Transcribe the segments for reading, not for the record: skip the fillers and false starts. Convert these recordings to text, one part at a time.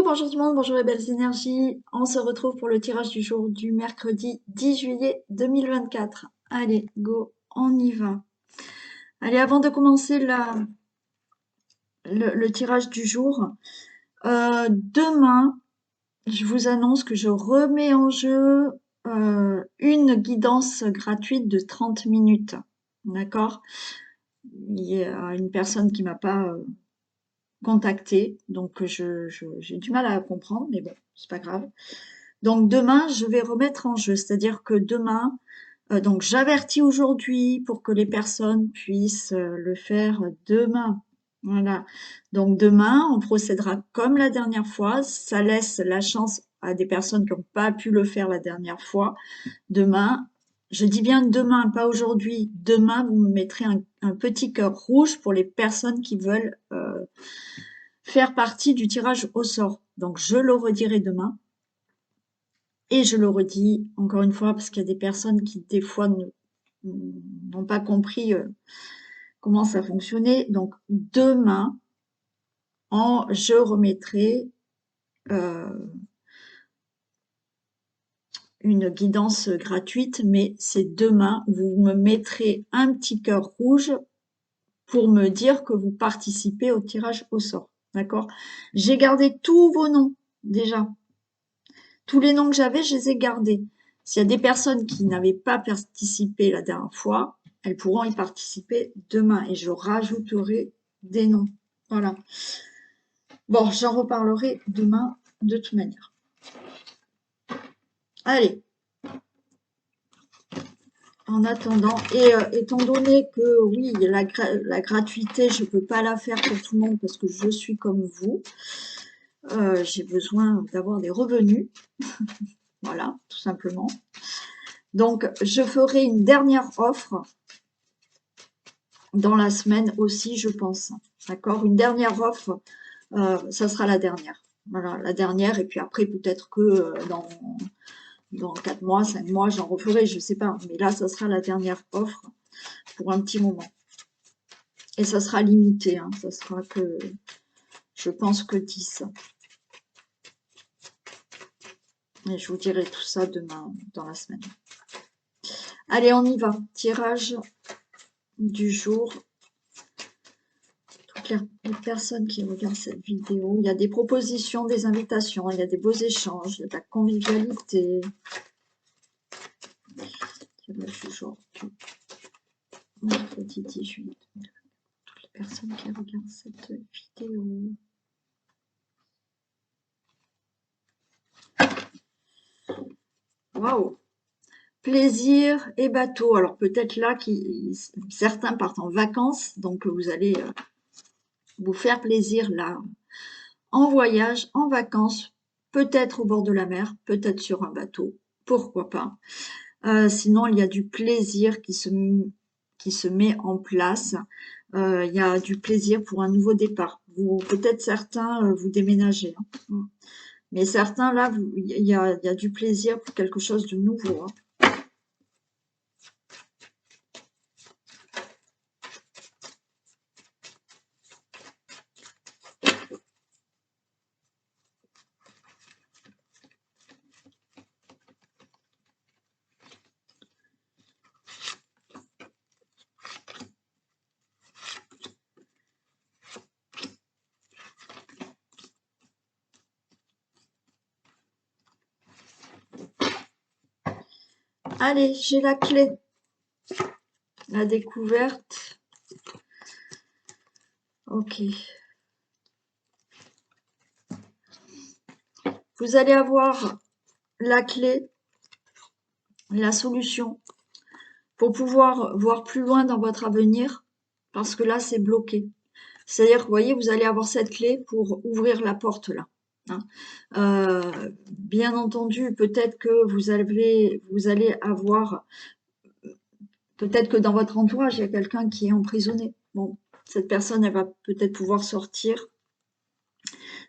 Bonjour tout le monde, bonjour les belles énergies. On se retrouve pour le tirage du jour du mercredi 10 juillet 2024. Allez, go, on y va. Allez, avant de commencer le tirage du jour, demain, je vous annonce que je remets en jeu une guidance gratuite de 30 minutes. D'accord? Il y a une personne qui m'a pas contactée, donc j'ai du mal à comprendre, mais bon, c'est pas grave. Donc demain, je vais remettre en jeu, c'est-à-dire que demain, donc j'avertis aujourd'hui pour que les personnes puissent le faire demain. Voilà. Donc demain, on procédera comme la dernière fois. Ça laisse la chance à des personnes qui n'ont pas pu le faire la dernière fois. Demain, je dis bien demain, pas aujourd'hui. Demain, vous me mettrez un petit cœur rouge pour les personnes qui veulent faire partie du tirage au sort. Donc je le redirai demain. Et je le redis encore une fois parce qu'il y a des personnes qui des fois n'ont pas compris comment ça fonctionnait. Donc demain, je remettrai une guidance gratuite, mais c'est demain, vous me mettrez un petit cœur rouge pour me dire que vous participez au tirage au sort. D'accord? J'ai gardé tous vos noms déjà. Tous les noms que j'avais, je les ai gardés. S'il y a des personnes qui n'avaient pas participé la dernière fois, elles pourront y participer demain et je rajouterai des noms. Voilà. Bon, j'en reparlerai demain de toute manière. Allez. En attendant, et étant donné que oui, la gratuité, je ne peux pas la faire pour tout le monde parce que je suis comme vous, j'ai besoin d'avoir des revenus. Voilà, tout simplement. Donc, je ferai une dernière offre dans la semaine aussi, je pense. D'accord? Une dernière offre, ça sera la dernière. Voilà, la dernière. Et puis après, peut-être que dans 4 mois, 5 mois, j'en referai, je sais pas. Mais là, ça sera la dernière offre pour un petit moment. Et ça sera limité. Hein, ça sera que, je pense que 10. Et je vous dirai tout ça demain dans la semaine. Allez, on y va. Tirage du jour. Les personnes qui regardent cette vidéo, il y a des propositions, des invitations, il y a des beaux échanges, il y a de la convivialité. Tirage du jour du mercredi 10 juillet. Toutes les personnes qui regardent cette vidéo. Waouh! Plaisir et bateau. Alors peut-être là, certains partent en vacances, donc vous allez vous faire plaisir là, en voyage, en vacances, peut-être au bord de la mer, peut-être sur un bateau, pourquoi pas. Sinon, il y a du plaisir qui se met en place. Il y a du plaisir pour un nouveau départ. Peut-être certains, vous déménagez. Hein. Mais certains, là, il y a du plaisir pour quelque chose de nouveau. Hein. Allez, j'ai la clé. La découverte. Ok. Vous allez avoir la clé, la solution pour pouvoir voir plus loin dans votre avenir parce que là, c'est bloqué. C'est-à-dire, vous voyez, vous allez avoir cette clé pour ouvrir la porte là. Hein. Bien entendu, peut-être que vous allez avoir, peut-être que dans votre entourage, il y a quelqu'un qui est emprisonné. Bon, cette personne, elle va peut-être pouvoir sortir.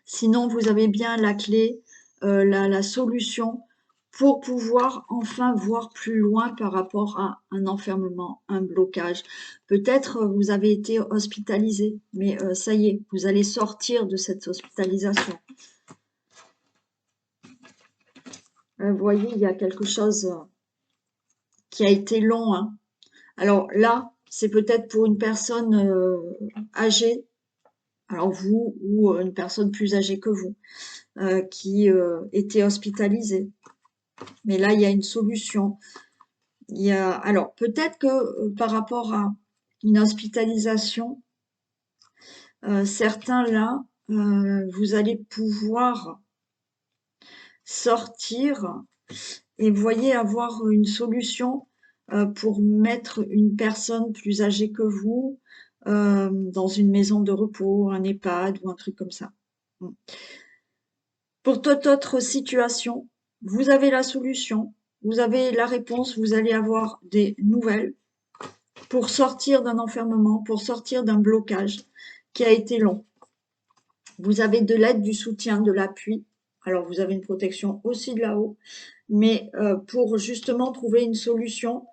Sinon, vous avez bien la clé, la solution pour pouvoir enfin voir plus loin par rapport à un enfermement, un blocage. Peut-être vous avez été hospitalisé, mais ça y est, vous allez sortir de cette hospitalisation. Vous voyez, il y a quelque chose qui a été long, hein. Alors là, c'est peut-être pour une personne âgée, alors vous ou une personne plus âgée que vous, qui était hospitalisée. Mais là, il y a une solution. Alors peut-être que par rapport à une hospitalisation, certains là, vous allez pouvoir sortir et vous voyez avoir une solution pour mettre une personne plus âgée que vous dans une maison de repos, un EHPAD ou un truc comme ça. Pour toute autre situation, vous avez la solution, vous avez la réponse, vous allez avoir des nouvelles pour sortir d'un enfermement, pour sortir d'un blocage qui a été long. Vous avez de l'aide, du soutien, de l'appui. Alors, vous avez une protection aussi de là-haut, mais pour justement trouver une solution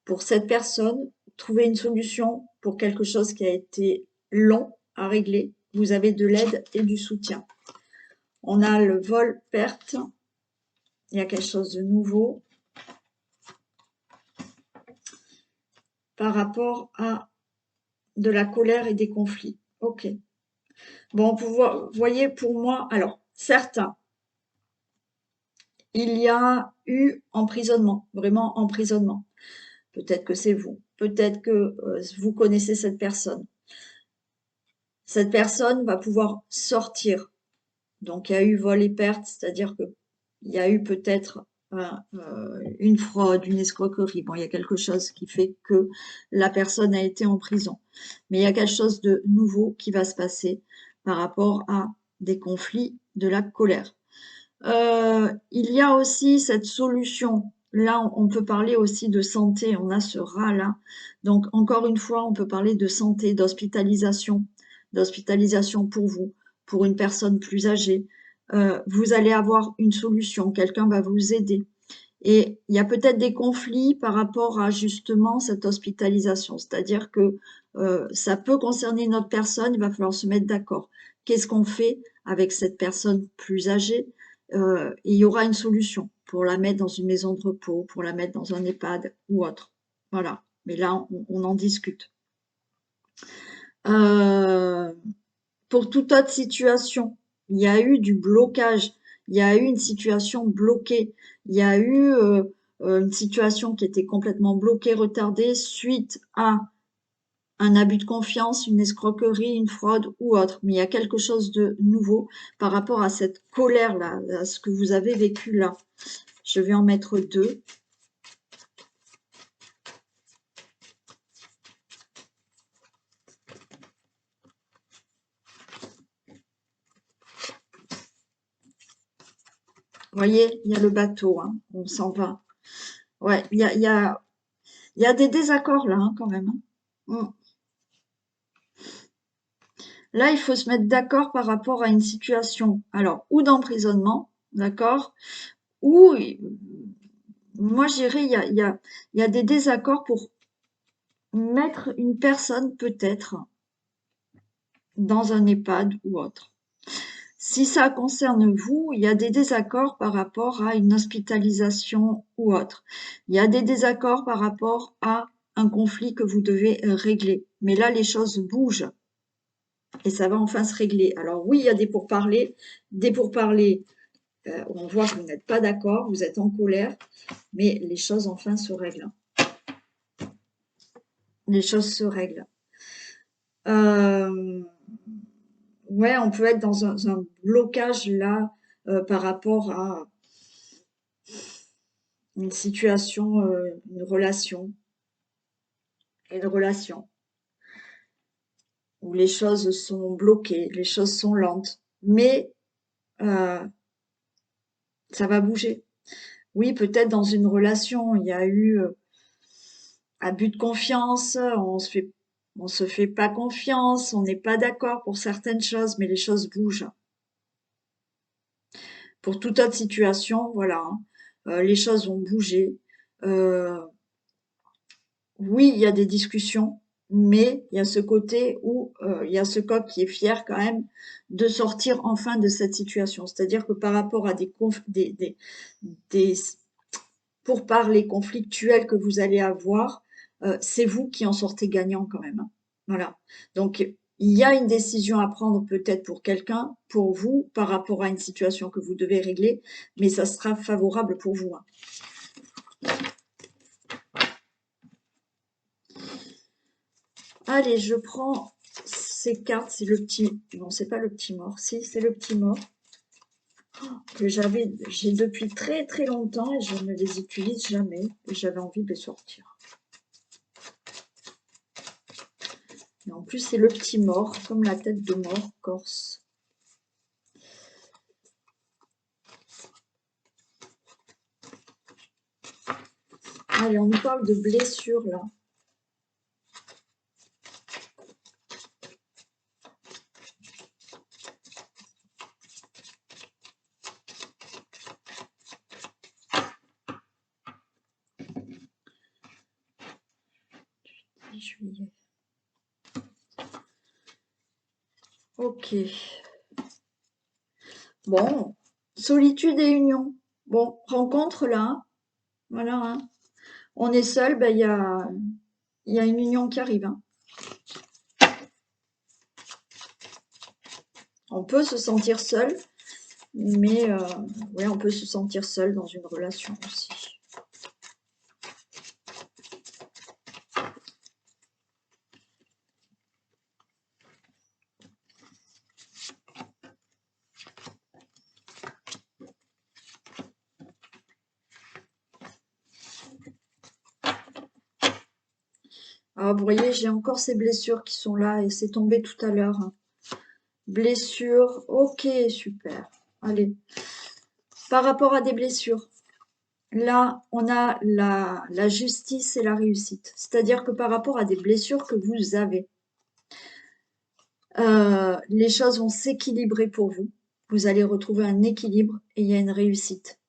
pour cette personne, trouver une solution pour quelque chose qui a été long à régler, vous avez de l'aide et du soutien. On a le vol-perte, il y a quelque chose de nouveau par rapport à de la colère et des conflits. Ok. Bon, vous voyez, pour moi, alors, certains, il y a eu emprisonnement, vraiment emprisonnement. Peut-être que c'est vous, peut-être que vous connaissez cette personne. Cette personne va pouvoir sortir. Donc, il y a eu vol et perte, c'est-à-dire que il y a eu peut-être une fraude, une escroquerie. Bon, il y a quelque chose qui fait que la personne a été en prison. Mais il y a quelque chose de nouveau qui va se passer par rapport à des conflits, de la colère. Il y a aussi cette solution. Là, on peut parler aussi de santé. On a ce rat-là. Donc, encore une fois, on peut parler de santé, d'hospitalisation pour vous, pour une personne plus âgée. Vous allez avoir une solution. Quelqu'un va vous aider. Et il y a peut-être des conflits par rapport à justement cette hospitalisation. C'est-à-dire que ça peut concerner notre personne. Il va falloir se mettre d'accord. Qu'est-ce qu'on fait avec cette personne plus âgée? Et il y aura une solution pour la mettre dans une maison de repos, pour la mettre dans un EHPAD ou autre. Voilà. Mais là, on en discute. Euh, pour toute autre situation, il y a eu du blocage, il y a eu une situation bloquée, il y a eu une situation qui était complètement bloquée, retardée suite à un abus de confiance, une escroquerie, une fraude ou autre. Mais il y a quelque chose de nouveau par rapport à cette colère-là, à ce que vous avez vécu là. Je vais en mettre deux. Vous voyez, il y a le bateau, hein, on s'en va. Ouais, il y a des désaccords là, hein, quand même. Hein. Là, il faut se mettre d'accord par rapport à une situation, alors, ou d'emprisonnement, d'accord, ou, moi, je dirais, il y a des désaccords pour mettre une personne, peut-être, dans un EHPAD ou autre. Si ça concerne vous, il y a des désaccords par rapport à une hospitalisation ou autre. Il y a des désaccords par rapport à un conflit que vous devez régler. Mais là, les choses bougent et ça va enfin se régler. Alors oui, il y a des pourparlers, on voit que vous n'êtes pas d'accord, vous êtes en colère, mais les choses enfin se règlent. Les choses se règlent. Ouais, on peut être dans un blocage là par rapport à une situation, une relation où les choses sont bloquées, les choses sont lentes, mais euh, ça va bouger. Oui, peut-être dans une relation, il y a eu abus de confiance, on se fait pas confiance, on n'est pas d'accord pour certaines choses, mais les choses bougent. Pour toute autre situation, voilà, hein, les choses vont bouger. Euh, oui, il y a des discussions, mais il y a ce côté où il y a ce coq qui est fier quand même de sortir enfin de cette situation. C'est-à-dire que par rapport à des pourparlers conflictuels que vous allez avoir, c'est vous qui en sortez gagnant quand même, hein. Voilà. Donc, il y a une décision à prendre peut-être pour quelqu'un, pour vous, par rapport à une situation que vous devez régler, mais ça sera favorable pour vous, hein. Allez, je prends ces cartes, c'est le petit... Non, c'est pas le petit mort. Si, c'est le petit mort que j'ai depuis très très longtemps et je ne les utilise jamais et j'avais envie de les sortir. Et en plus, c'est le petit mort, comme la tête de mort corse. Allez, on nous parle de blessures là. Juillet. Ok. Bon, solitude et union. Bon, rencontre là. Voilà, hein. On est seul, ben, il y a une union qui arrive, hein. On peut se sentir seul, mais ouais, on peut se sentir seul dans une relation aussi. Ah, vous voyez, j'ai encore ces blessures qui sont là et c'est tombé tout à l'heure, hein. Blessures, ok, super. Allez, par rapport à des blessures, là, on a la justice et la réussite. C'est-à-dire que par rapport à des blessures que vous avez, les choses vont s'équilibrer pour vous. Vous allez retrouver un équilibre et il y a une réussite.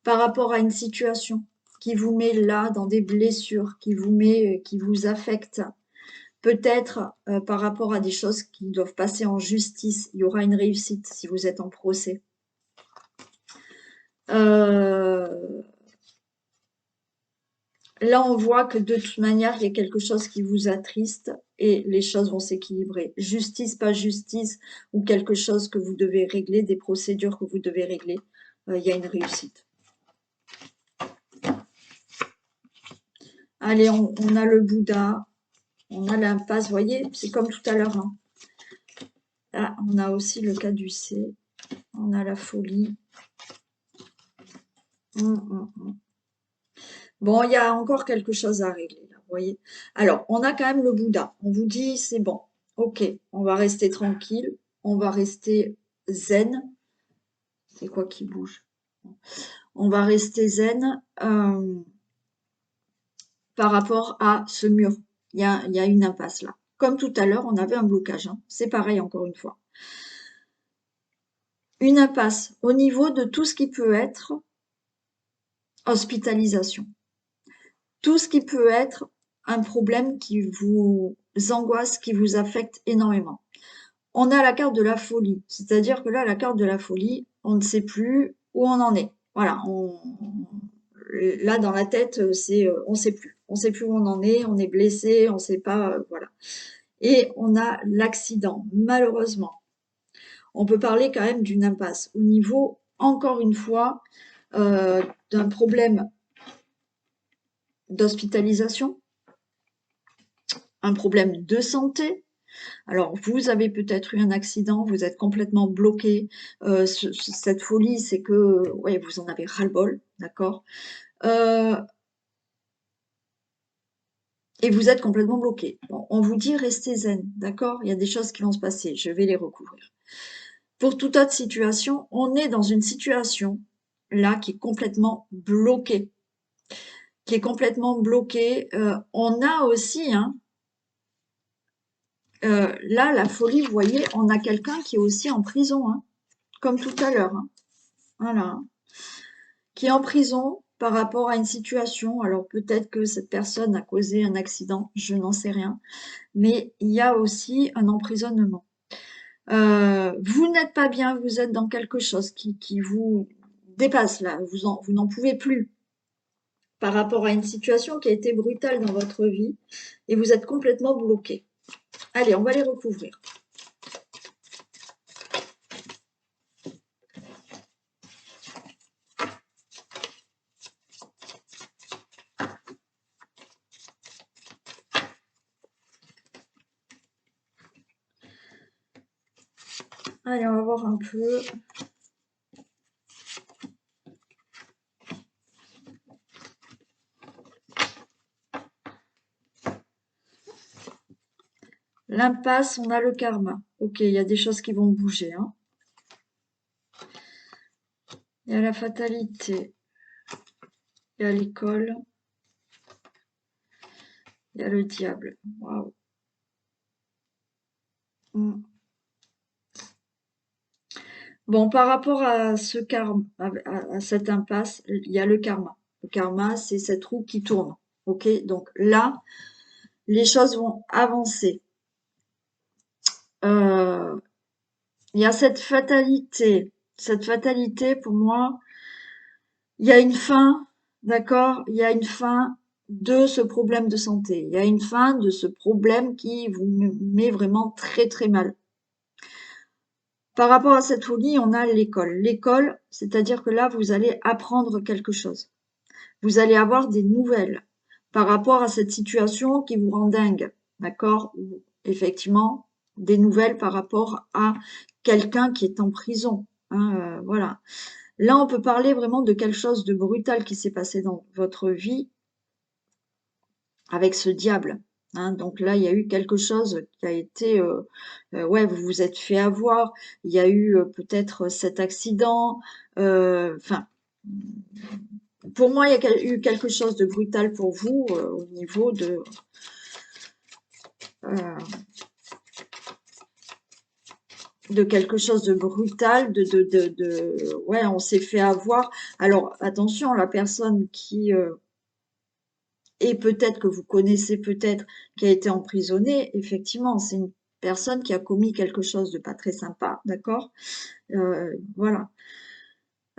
Par rapport à une situation qui vous met là dans des blessures, qui vous affecte, peut-être par rapport à des choses qui doivent passer en justice, il y aura une réussite si vous êtes en procès. Là, on voit que de toute manière, il y a quelque chose qui vous attriste et les choses vont s'équilibrer. Justice, pas justice, ou quelque chose que vous devez régler, des procédures que vous devez régler, il y a une réussite. Allez, on a le Bouddha, on a l'impasse, vous voyez, c'est comme tout à l'heure, hein. Là, on a aussi le caducée, on a la folie. Bon, il y a encore quelque chose à régler, là, vous voyez. Alors, on a quand même le Bouddha. On vous dit, c'est bon, ok, on va rester tranquille, on va rester zen. C'est quoi qui bouge? On va rester zen par rapport à ce mur. Il y a une impasse là. Comme tout à l'heure, on avait un blocage, hein. C'est pareil encore une fois. Une impasse au niveau de tout ce qui peut être hospitalisation. Tout ce qui peut être un problème qui vous angoisse, qui vous affecte énormément. On a la carte de la folie, c'est-à-dire que là, la carte de la folie, on ne sait plus où on en est. Voilà, là dans la tête, c'est on sait plus. On sait plus où on en est, on est blessé, on sait pas, voilà. Et on a l'accident, malheureusement. On peut parler quand même d'une impasse au niveau, encore une fois, d'un problème d'hospitalisation, un problème de santé. Alors, vous avez peut-être eu un accident, vous êtes complètement bloqué. Cette folie, c'est que ouais, vous en avez ras-le-bol, d'accord? Et vous êtes complètement bloqué. Bon, on vous dit restez zen, d'accord? Il y a des choses qui vont se passer, je vais les recouvrir. Pour toute autre situation, on est dans une situation là qui est complètement bloquée. Qui est complètement bloquée. On a aussi, hein, là, la folie, vous voyez, on a quelqu'un qui est aussi en prison, hein, comme tout à l'heure, hein. Voilà. Qui est en prison par rapport à une situation. Alors peut-être que cette personne a causé un accident, je n'en sais rien, mais il y a aussi un emprisonnement. Vous n'êtes pas bien, vous êtes dans quelque chose qui vous dépasse là, vous n'en pouvez plus par rapport à une situation qui a été brutale dans votre vie et vous êtes complètement bloqué. Allez, on va les recouvrir. Allez, on va voir un peu. L'impasse, on a le karma. Ok, il y a des choses qui vont bouger. Hein. Il y a la fatalité. Il y a l'école. Il y a le diable. Waouh. Hmm. Bon, par rapport à ce karma, à cette impasse, il y a le karma. Le karma, c'est cette roue qui tourne. Ok, donc là, les choses vont avancer. Euh, il y a cette fatalité. Cette fatalité, pour moi, il y a une fin, d'accord? Il y a une fin de ce problème de santé. Il y a une fin de ce problème qui vous met vraiment très très mal. Par rapport à cette folie, on a l'école. L'école, c'est-à-dire que là, vous allez apprendre quelque chose. Vous allez avoir des nouvelles par rapport à cette situation qui vous rend dingue, d'accord? Ou effectivement, des nouvelles par rapport à quelqu'un qui est en prison. Hein, voilà. Là, on peut parler vraiment de quelque chose de brutal qui s'est passé dans votre vie avec ce diable. Hein. Donc là, il y a eu quelque chose qui a été, ouais, vous vous êtes fait avoir. Il y a eu peut-être cet accident. Enfin, pour moi, il y a eu quelque chose de brutal pour vous au niveau euh, de quelque chose de brutal, ouais, on s'est fait avoir. Alors attention, la personne qui et peut-être que vous connaissez peut-être, qui a été emprisonnée, effectivement, c'est une personne qui a commis quelque chose de pas très sympa, d'accord? Voilà.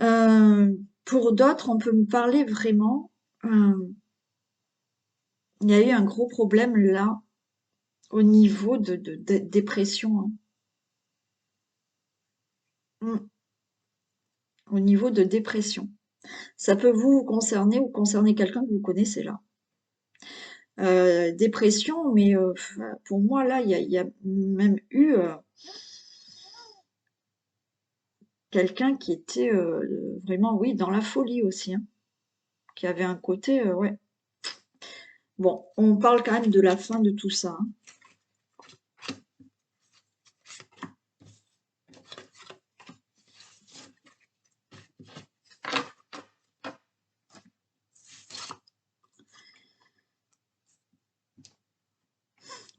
Euh, pour d'autres, on peut me parler vraiment. Il y a eu un gros problème là au niveau de dépression. Hein. Au niveau de dépression. Ça peut vous concerner ou concerner quelqu'un que vous connaissez là. Dépression, mais pour moi là, il y a même eu quelqu'un qui était vraiment, oui, dans la folie aussi, hein, qui avait un côté, ouais. Bon, on parle quand même de la fin de tout ça. Hein.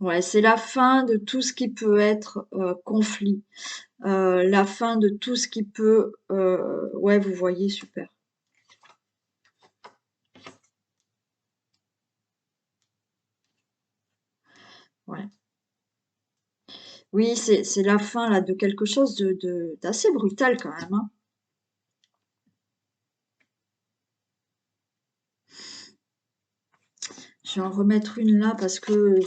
Ouais, c'est la fin de tout ce qui peut être conflit, la fin de tout ce qui peut, ouais, vous voyez, super. Ouais. Oui, c'est la fin là de quelque chose d'assez brutal quand même. Hein. Je vais en remettre une là parce que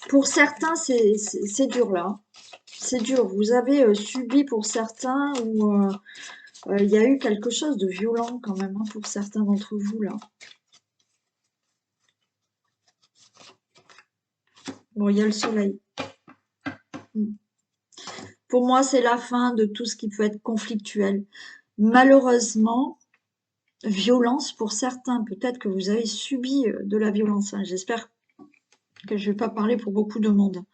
pour certains, c'est dur là. C'est dur. Vous avez subi pour certains ou il y a eu quelque chose de violent quand même hein, pour certains d'entre vous là. Bon, il y a le soleil. Mm. Pour moi, c'est la fin de tout ce qui peut être conflictuel. Malheureusement, violence pour certains. Peut-être que vous avez subi de la violence. Hein. J'espère que je ne vais pas parler pour beaucoup de monde.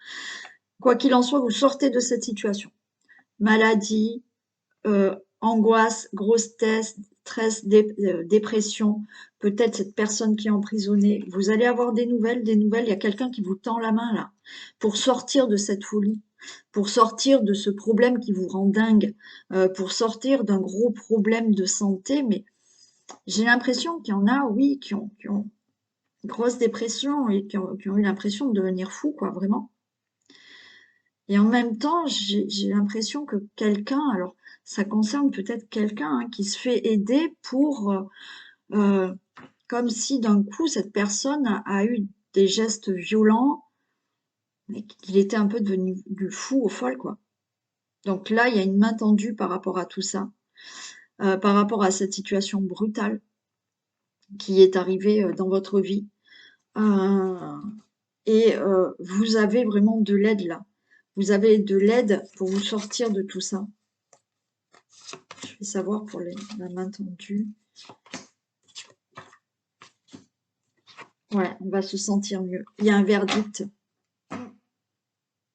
Quoi qu'il en soit, vous sortez de cette situation. Maladie, angoisse, grossesse, stress, dépression, peut-être cette personne qui est emprisonnée. Vous allez avoir des nouvelles, il y a quelqu'un qui vous tend la main là pour sortir de cette folie. pour sortir de ce problème qui vous rend dingue, pour sortir d'un gros problème de santé, mais j'ai l'impression qu'il y en a, oui, qui ont une grosse dépression et qui ont eu l'impression de devenir fous, quoi, vraiment. Et en même temps, j'ai l'impression que quelqu'un, alors ça concerne peut-être quelqu'un hein, qui se fait aider pour, euh, comme si d'un coup cette personne a eu des gestes violents et qu'il était un peu devenu du fou au folle, quoi. Donc là, il y a une main tendue par rapport à tout ça, par rapport à cette situation brutale qui est arrivée dans votre vie. Euh, et vous avez vraiment de l'aide là. Vous avez de l'aide pour vous sortir de tout ça. Je vais savoir pour la main tendue. Ouais, on va se sentir mieux. Il y a un verdict.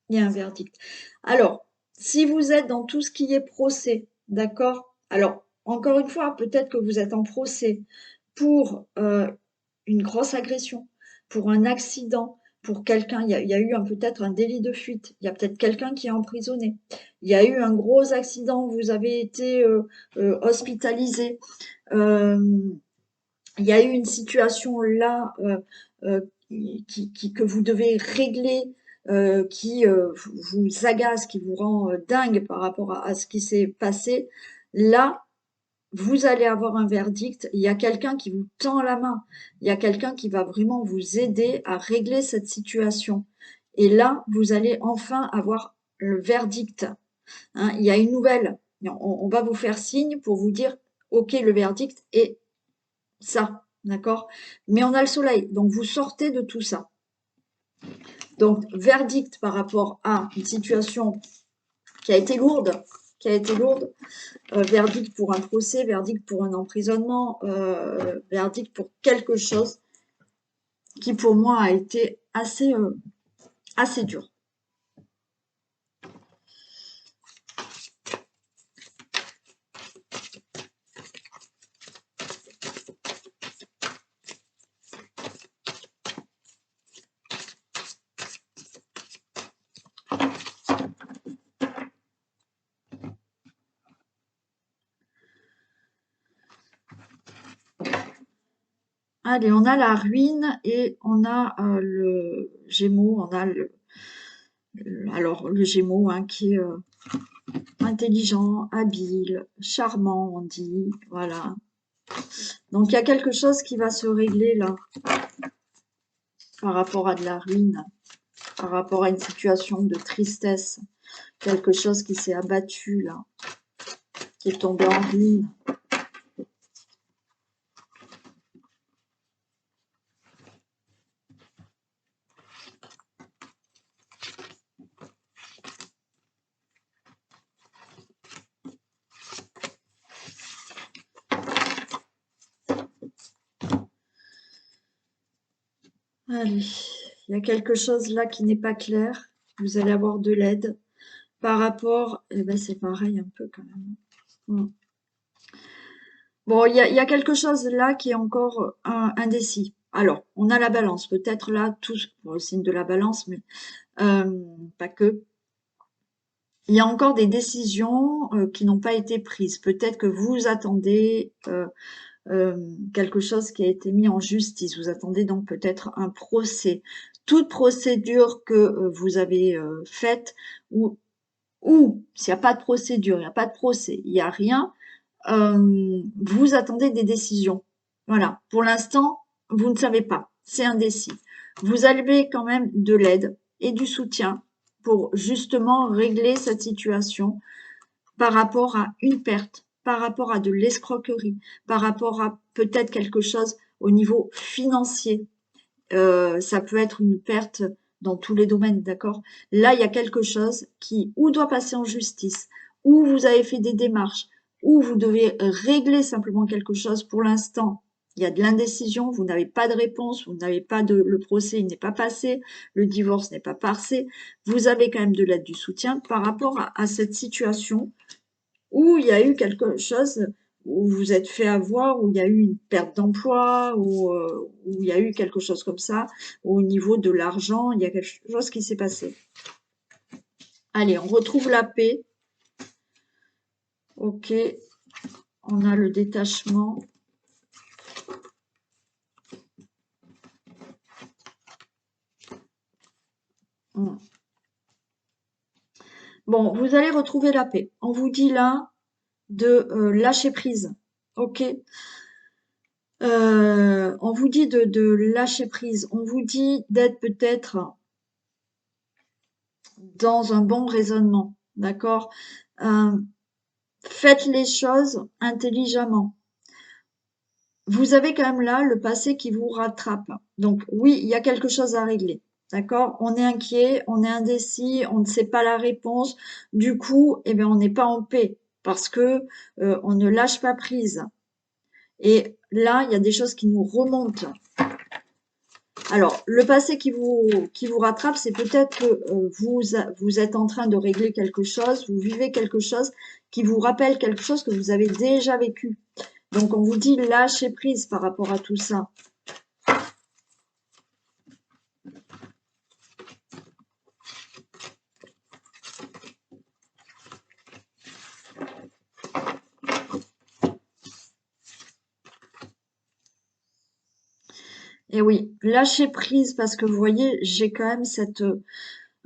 Il y a un verdict. Alors, si vous êtes dans tout ce qui est procès, d'accord? Alors, encore une fois, peut-être que vous êtes en procès pour une grosse agression, pour un accident, pour quelqu'un, il y a eu peut-être un délit de fuite, il y a peut-être quelqu'un qui est emprisonné, il y a eu un gros accident, vous avez été hospitalisé, euh, il y a eu une situation là que vous devez régler, qui vous agace, qui vous rend dingue par rapport à ce qui s'est passé. Là, vous allez avoir un verdict. Il y a quelqu'un qui vous tend la main. Il y a quelqu'un qui va vraiment vous aider à régler cette situation. Et là, vous allez enfin avoir le verdict. Hein, il y a une nouvelle. On va vous faire signe pour vous dire, OK, le verdict est ça, d'accord? Mais on a le soleil, donc vous sortez de tout ça. Donc, verdict par rapport à une situation qui a été lourde, verdict pour un procès, verdict pour un emprisonnement, verdict pour quelque chose qui pour moi a été assez dur. Allez, on a la ruine et on a le Gémeaux, on a alors le Gémeaux hein, qui est intelligent, habile, charmant, on dit, voilà. Donc il y a quelque chose qui va se régler là, par rapport à de la ruine, par rapport à une situation de tristesse, quelque chose qui s'est abattu là, qui est tombé en ruine. Allez, il y a quelque chose là qui n'est pas clair. Vous allez avoir de l'aide. Par rapport, eh ben c'est pareil un peu quand même. Mm. Bon, il y a quelque chose là qui est encore indécis. Alors, on a la balance. Peut-être là, tous, bon, le signe de la balance, mais pas que. Il y a encore des décisions qui n'ont pas été prises. Peut-être que vous attendez quelque chose qui a été mis en justice. Vous attendez donc peut-être un procès. Toute procédure que vous avez faite, ou s'il n'y a pas de procédure, il n'y a pas de procès, il n'y a rien, vous attendez des décisions. Voilà. Pour l'instant, vous ne savez pas. C'est indécis. Vous avez quand même de l'aide et du soutien pour justement régler cette situation par rapport à une perte, par rapport à de l'escroquerie, par rapport à peut-être quelque chose au niveau financier. Ça peut être une perte dans tous les domaines, d'accord? Là, il y a quelque chose qui ou doit passer en justice, ou vous avez fait des démarches, ou vous devez régler simplement quelque chose. Pour l'instant, il y a de l'indécision, vous n'avez pas de réponse, vous n'avez pas le procès, il n'est pas passé, le divorce n'est pas passé. Vous avez quand même de l'aide, du soutien par rapport à cette situation où il y a eu quelque chose, où vous êtes fait avoir, où il y a eu une perte d'emploi, où il y a eu quelque chose comme ça, au niveau de l'argent, il y a quelque chose qui s'est passé. Allez, on retrouve la paix. Ok, on a le détachement. Hmm. Bon, vous allez retrouver la paix. On vous dit là de lâcher prise. Ok. On vous dit de lâcher prise. On vous dit d'être peut-être dans un bon raisonnement. D'accord. Euh, Faites les choses intelligemment. Vous avez quand même là le passé qui vous rattrape. Donc oui, il y a quelque chose à régler. D'accord? On est inquiet, on est indécis, on ne sait pas la réponse. Du coup, eh bien, on n'est pas en paix parce que on ne lâche pas prise. Et là, il y a des choses qui nous remontent. Alors, le passé qui vous rattrape, c'est peut-être que vous êtes en train de régler quelque chose, vous vivez quelque chose qui vous rappelle quelque chose que vous avez déjà vécu. Donc, on vous dit lâcher prise par rapport à tout ça. Et oui, lâcher prise parce que vous voyez, j'ai quand même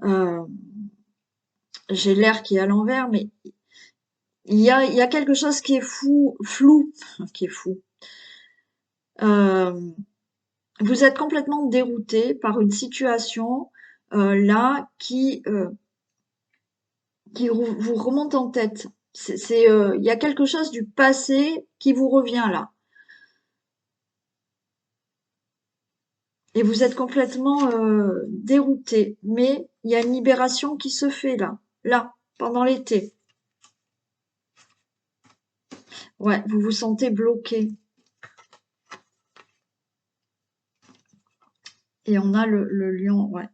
euh, j'ai l'air qui est à l'envers, mais il y a quelque chose qui est flou, qui est fou. Euh, Vous êtes complètement dérouté par une situation là qui vous remonte en tête. Il y a quelque chose du passé qui vous revient là. Et vous êtes complètement dérouté. Mais il y a une libération qui se fait là, pendant l'été. Ouais, vous vous sentez bloqué. Et on a le lion, ouais.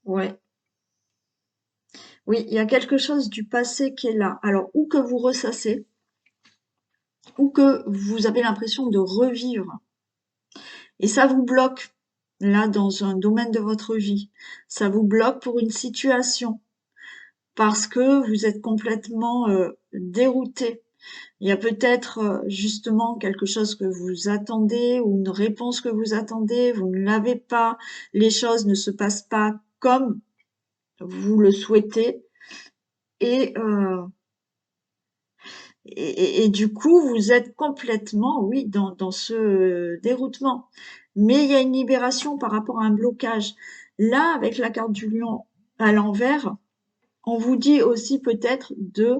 Ouais. Oui, il y a quelque chose du passé qui est là. Alors, ou que vous ressassez, ou que vous avez l'impression de revivre. Et ça vous bloque, là, dans un domaine de votre vie. Ça vous bloque pour une situation, parce que vous êtes complètement dérouté. Il y a peut-être justement quelque chose que vous attendez ou une réponse que vous attendez, vous ne l'avez pas, les choses ne se passent pas comme vous le souhaitez et, euh, et du coup vous êtes complètement, oui, dans ce déroutement. Mais il y a une libération par rapport à un blocage. Là, avec la carte du lion à l'envers, on vous dit aussi peut-être de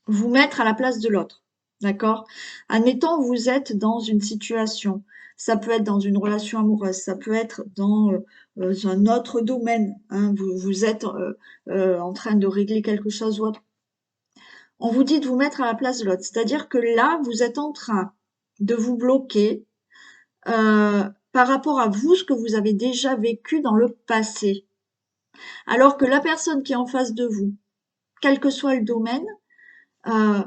vous mettre à la place de l'autre. D'accord? Admettons, vous êtes dans une situation. Ça peut être dans une relation amoureuse, ça peut être dans un autre domaine, hein. Vous êtes en train de régler quelque chose ou autre. On vous dit de vous mettre à la place de l'autre. C'est-à-dire que là, vous êtes en train de vous bloquer par rapport à vous, ce que vous avez déjà vécu dans le passé. Alors que la personne qui est en face de vous, quel que soit le domaine, euh,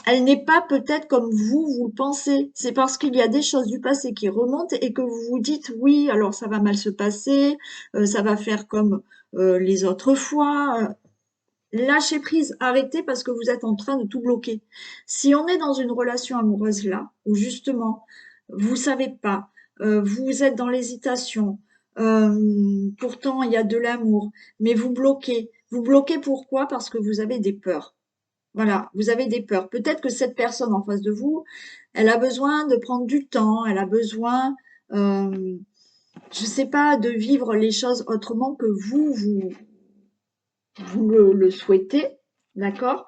elle n'est pas peut-être comme vous le pensez. C'est parce qu'il y a des choses du passé qui remontent et que vous vous dites oui, alors ça va mal se passer, ça va faire comme les autres fois. Lâchez prise, arrêtez parce que vous êtes en train de tout bloquer. Si on est dans une relation amoureuse là, où justement vous savez pas, vous êtes dans l'hésitation, pourtant il y a de l'amour, mais vous bloquez. Vous bloquez pourquoi? Parce que vous avez des peurs. Voilà, vous avez des peurs. Peut-être que cette personne en face de vous, elle a besoin de prendre du temps, elle a besoin, je sais pas, de vivre les choses autrement que vous le souhaitez, d'accord?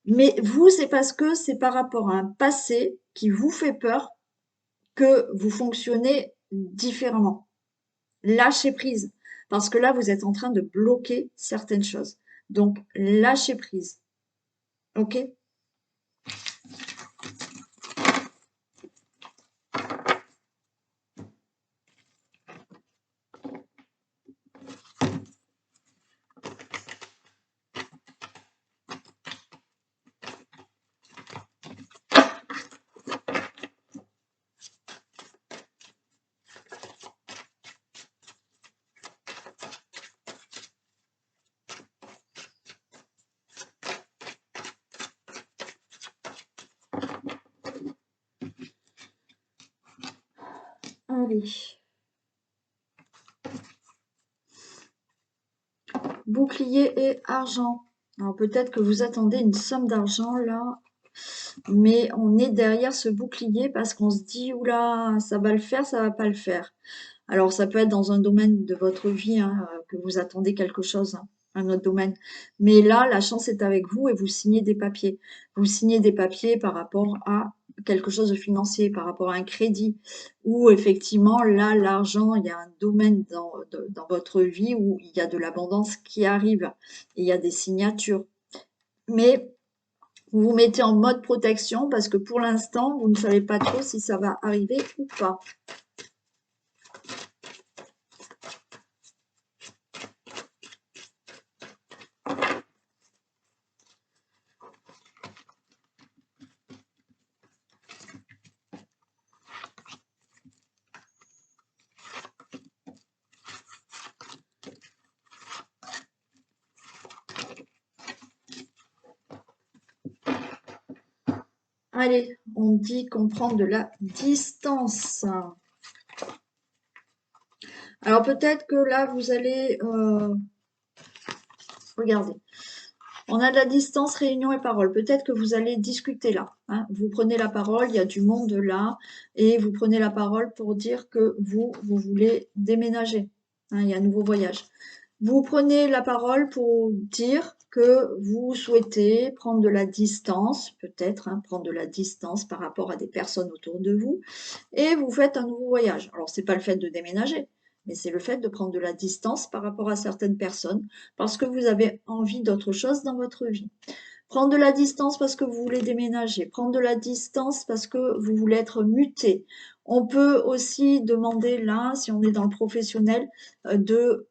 Mais vous, c'est parce que c'est par rapport à un passé qui vous fait peur que vous fonctionnez différemment. Lâchez prise, parce que là, vous êtes en train de bloquer certaines choses. Donc, lâchez prise, ok? Allez. Bouclier et argent. Alors peut-être que vous attendez une somme d'argent là, mais on est derrière ce bouclier parce qu'on se dit, oula, ça va le faire, ça va pas le faire. Alors ça peut être dans un domaine de votre vie hein, que vous attendez quelque chose, hein, un autre domaine. Mais là, la chance est avec vous et vous signez des papiers. Vous signez des papiers par rapport à quelque chose de financier, par rapport à un crédit, où effectivement, là, l'argent, il y a un domaine dans votre vie où il y a de l'abondance qui arrive, et il y a des signatures. Mais vous vous mettez en mode protection parce que pour l'instant, vous ne savez pas trop si ça va arriver ou pas. Allez, on dit qu'on prend de la distance. Alors peut-être que là, vous allez... regardez. On a de la distance, réunion et parole. Peut-être que vous allez discuter là. Hein. Vous prenez la parole, il y a du monde là, et vous prenez la parole pour dire que vous voulez déménager. Hein, il y a un nouveau voyage. Vous prenez la parole pour dire que vous souhaitez prendre de la distance, peut-être hein, prendre de la distance par rapport à des personnes autour de vous, et vous faites un nouveau voyage. Alors, c'est pas le fait de déménager, mais c'est le fait de prendre de la distance par rapport à certaines personnes parce que vous avez envie d'autre chose dans votre vie. Prendre de la distance parce que vous voulez déménager, prendre de la distance parce que vous voulez être muté. On peut aussi demander là, si on est dans le professionnel, de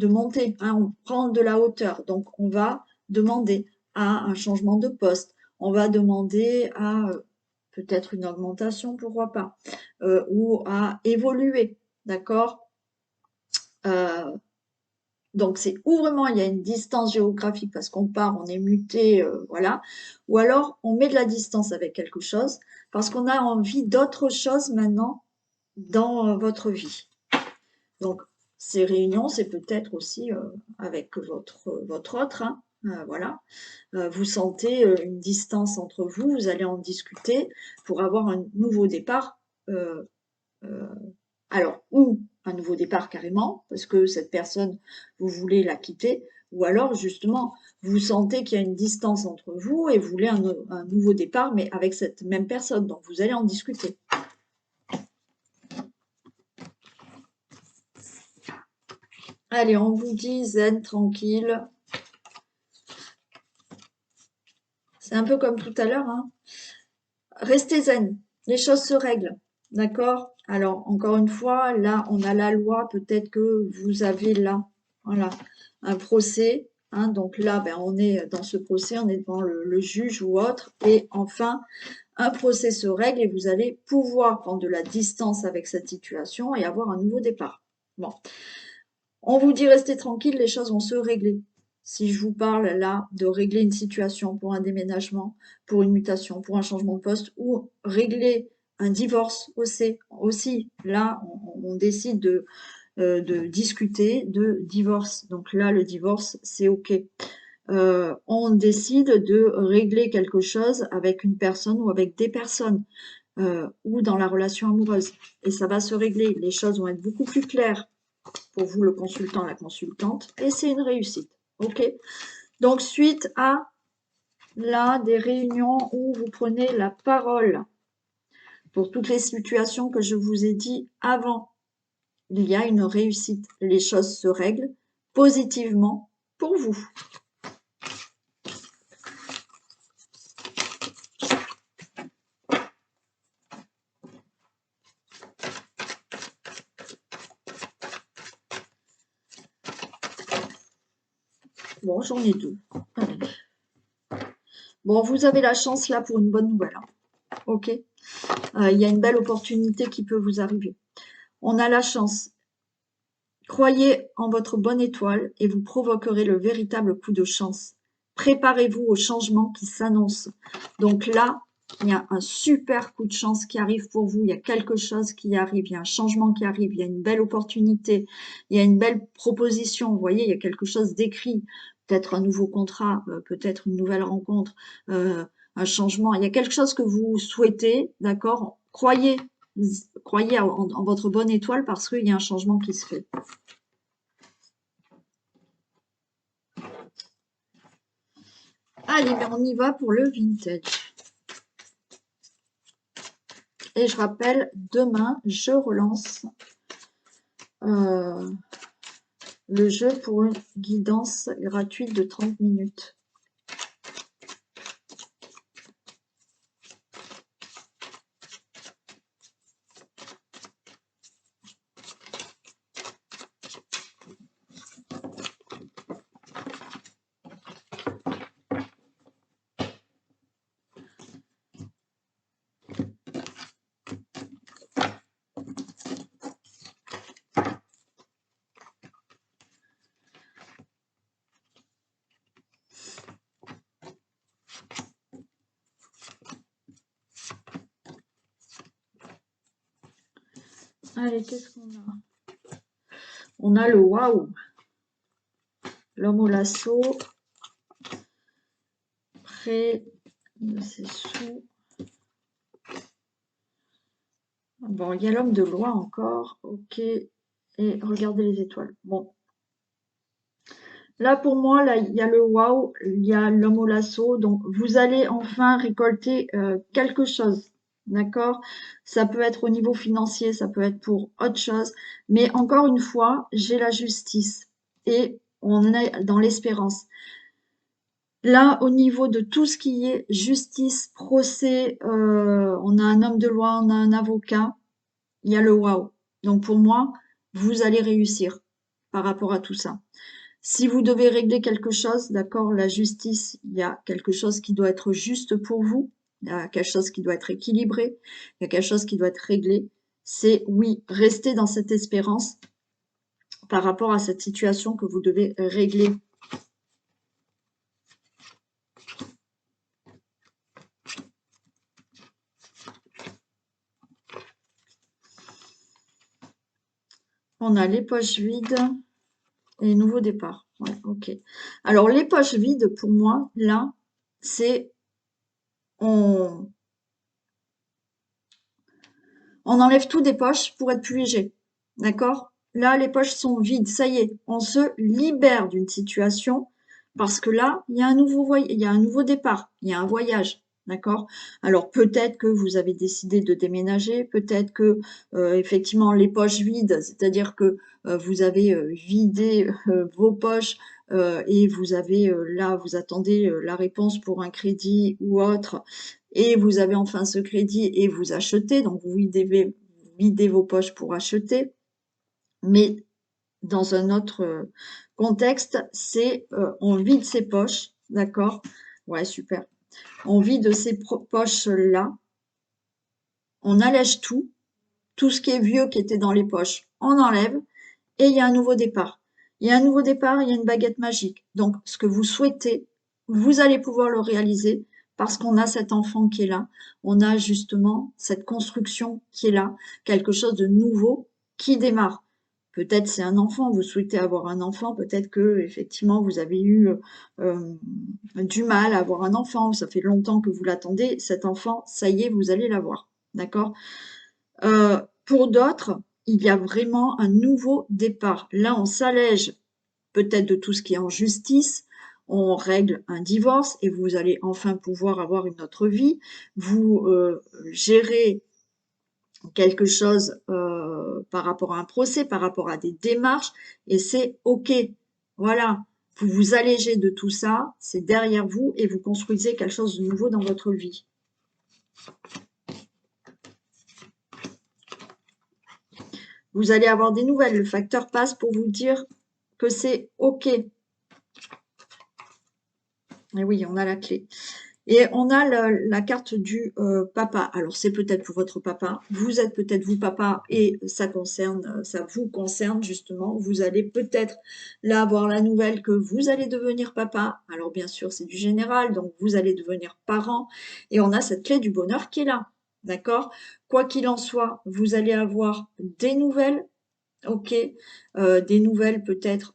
monter, hein, on prend de la hauteur. Donc, on va demander à un changement de poste, on va demander à peut-être une augmentation, pourquoi pas, ou à évoluer, d'accord donc, c'est où vraiment il y a une distance géographique parce qu'on part, on est muté, voilà. Ou alors, on met de la distance avec quelque chose parce qu'on a envie d'autre chose maintenant dans votre vie. Donc, ces réunions, c'est peut-être aussi avec votre autre, hein, voilà. Vous sentez une distance entre vous, vous allez en discuter pour avoir un nouveau départ. Euh, euh, alors, ou un nouveau départ carrément, parce que cette personne, vous voulez la quitter, ou alors justement, vous sentez qu'il y a une distance entre vous et vous voulez un nouveau départ, mais avec cette même personne. Donc, vous allez en discuter. Allez, on vous dit zen, tranquille. C'est un peu comme tout à l'heure, hein. Restez zen, les choses se règlent, d'accord? Alors, encore une fois, là, on a la loi, peut-être que vous avez là, voilà, un procès, hein, donc là, ben, on est dans ce procès, on est devant le juge ou autre, et enfin, un procès se règle et vous allez pouvoir prendre de la distance avec cette situation et avoir un nouveau départ. Bon, on vous dit restez tranquille, les choses vont se régler. Si je vous parle là de régler une situation pour un déménagement, pour une mutation, pour un changement de poste ou régler un divorce aussi là, on décide de discuter de divorce. Donc là, le divorce, c'est OK. On décide de régler quelque chose avec une personne ou avec des personnes ou dans la relation amoureuse. Et ça va se régler. Les choses vont être beaucoup plus claires pour vous, le consultant, la consultante, et c'est une réussite. OK? Donc, suite à là, des réunions où vous prenez la parole pour toutes les situations que je vous ai dit avant, il y a une réussite. Les choses se règlent positivement pour vous. Bon, j'en ai deux. Allez. Bon, vous avez la chance là pour une bonne nouvelle. Hein. OK? Il y a une belle opportunité qui peut vous arriver. On a la chance. Croyez en votre bonne étoile et vous provoquerez le véritable coup de chance. Préparez-vous au changement qui s'annonce. Donc là, Il y a un super coup de chance qui arrive pour vous, il y a quelque chose qui arrive, il y a un changement qui arrive, il y a une belle opportunité, il y a une belle proposition, vous voyez, il y a quelque chose d'écrit, peut-être un nouveau contrat, peut-être une nouvelle rencontre, un changement, il y a quelque chose que vous souhaitez, d'accord? Croyez en votre bonne étoile parce qu'il y a un changement qui se fait. Allez, ben on y va pour le vintage. Et je rappelle, demain, je relance le jeu pour une guidance gratuite de 30 minutes. Allez, qu'est-ce qu'on a? On a le waouh, l'homme au lasso, près de ses sous. Bon, il y a l'homme de loi encore, ok. Et regardez les étoiles. Bon. Là, pour moi, là, il y a le waouh, il y a l'homme au lasso. Donc, vous allez enfin récolter quelque chose. D'accord? Ça peut être au niveau financier, ça peut être pour autre chose. Mais encore une fois, j'ai la justice. Et on est dans l'espérance. Là, au niveau de tout ce qui est justice, procès, on a un homme de loi, on a un avocat, il y a le waouh. Donc pour moi, vous allez réussir par rapport à tout ça. Si vous devez régler quelque chose, d'accord, la justice, il y a quelque chose qui doit être juste pour vous, il y a quelque chose qui doit être équilibré, il y a quelque chose qui doit être réglé. C'est oui, restez dans cette espérance par rapport à cette situation que vous devez régler. On a les poches vides et nouveau départ. Ouais, ok. Alors, les poches vides, pour moi, là, c'est on, on enlève tout des poches pour être plus léger. D'accord? Là, les poches sont vides. Ça y est, on se libère d'une situation parce que là, il y a un il y a un nouveau départ, il y a un voyage. D'accord? Alors peut-être que vous avez décidé de déménager, peut-être que effectivement les poches vides, c'est-à-dire que vous avez vidé vos poches et vous avez là, vous attendez la réponse pour un crédit ou autre, et vous avez enfin ce crédit et vous achetez, donc vous videz vos poches pour acheter, mais dans un autre contexte, c'est on vide ses poches, d'accord? Ouais, super. On vide ces poches-là, on allège tout ce qui est vieux qui était dans les poches, on enlève, et il y a un nouveau départ. Il y a un nouveau départ, il y a une baguette magique. Donc, ce que vous souhaitez, vous allez pouvoir le réaliser parce qu'on a cet enfant qui est là. On a justement cette construction qui est là, quelque chose de nouveau qui démarre. Peut-être c'est un enfant, vous souhaitez avoir un enfant, peut-être que effectivement vous avez eu du mal à avoir un enfant, ça fait longtemps que vous l'attendez, cet enfant, ça y est, vous allez l'avoir. D'accord? Pour d'autres, il y a vraiment un nouveau départ. Là, on s'allège peut-être de tout ce qui est en justice, on règle un divorce et vous allez enfin pouvoir avoir une autre vie. Vous gérez quelque chose par rapport à un procès, par rapport à des démarches, et c'est OK. Voilà, vous vous allégez de tout ça, c'est derrière vous et vous construisez quelque chose de nouveau dans votre vie. Vous allez avoir des nouvelles. Le facteur passe pour vous dire que c'est OK. Et oui, on a la clé. Et on a la carte du papa. Alors c'est peut-être pour votre papa, vous êtes peut-être vous papa et ça vous concerne justement. Vous allez peut-être là avoir la nouvelle que vous allez devenir papa. Alors bien sûr c'est du général, donc vous allez devenir parent. Et on a cette clé du bonheur qui est là, d'accord? Quoi qu'il en soit, vous allez avoir des nouvelles, ok? Des nouvelles peut-être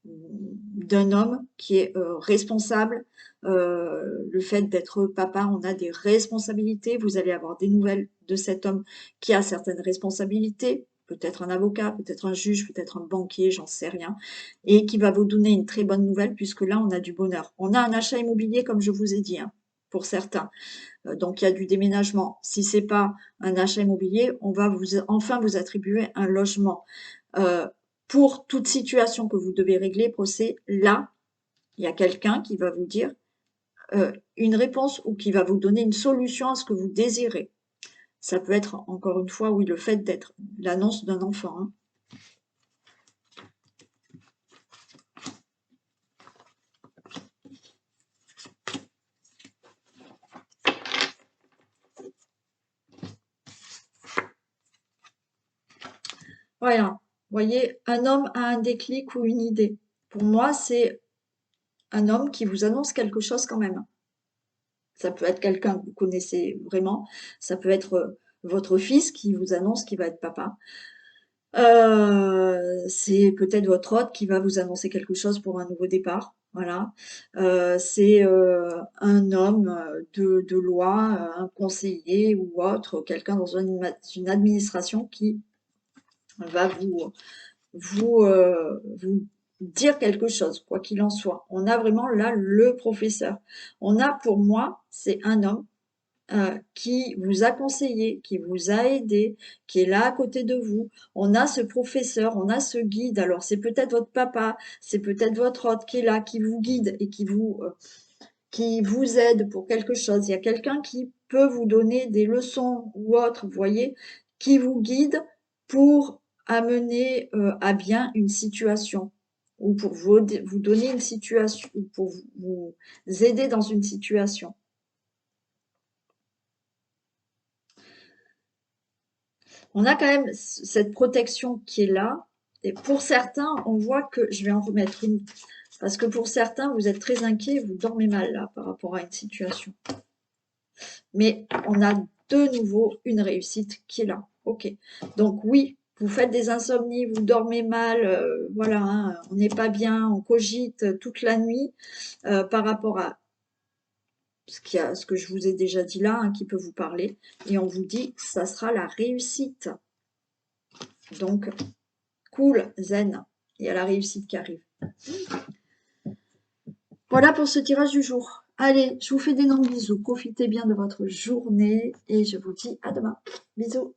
d'un homme qui est responsable. Le fait d'être papa, on a des responsabilités. Vous allez avoir des nouvelles de cet homme qui a certaines responsabilités, peut-être un avocat, peut-être un juge, peut-être un banquier, j'en sais rien, et qui va vous donner une très bonne nouvelle puisque là, on a du bonheur. On a un achat immobilier, comme je vous ai dit, hein, pour certains. Donc, il y a du déménagement. Si c'est pas un achat immobilier, on va enfin vous attribuer un logement. Euh, pour toute situation que vous devez régler, procès, là, il y a quelqu'un qui va vous dire une réponse ou qui va vous donner une solution à ce que vous désirez. Ça peut être, encore une fois, oui, le fait d'être l'annonce d'un enfant. Hein. Voilà. Vous voyez, un homme a un déclic ou une idée. Pour moi, c'est un homme qui vous annonce quelque chose quand même. Ça peut être quelqu'un que vous connaissez vraiment. Ça peut être votre fils qui vous annonce qu'il va être papa. C'est peut-être votre hôte qui va vous annoncer quelque chose pour un nouveau départ. Voilà. C'est un homme de loi, un conseiller ou autre, quelqu'un dans une administration qui va vous dire quelque chose, quoi qu'il en soit. On a vraiment là le professeur. On a pour moi, c'est un homme qui vous a conseillé, qui vous a aidé, qui est là à côté de vous. On a ce professeur, on a ce guide. Alors c'est peut-être votre papa, c'est peut-être votre hôte qui est là, qui vous guide et qui vous aide pour quelque chose. Il y a quelqu'un qui peut vous donner des leçons ou autre, vous voyez, qui vous guide pour amener à bien une situation ou pour vous donner une situation ou pour vous aider dans une situation. On a quand même cette protection qui est là. Et pour certains, on voit que, je vais en remettre une, parce que pour certains, vous êtes très inquiets, vous dormez mal là par rapport à une situation. Mais on a de nouveau une réussite qui est là. Ok. Donc oui, vous faites des insomnies, vous dormez mal, voilà, hein, on n'est pas bien, on cogite toute la nuit par rapport à ce que je vous ai déjà dit là, hein, qui peut vous parler. Et on vous dit que ça sera la réussite. Donc, cool, zen. Il y a la réussite qui arrive. Voilà pour ce tirage du jour. Allez, je vous fais d'énormes bisous. Profitez bien de votre journée et je vous dis à demain. Bisous.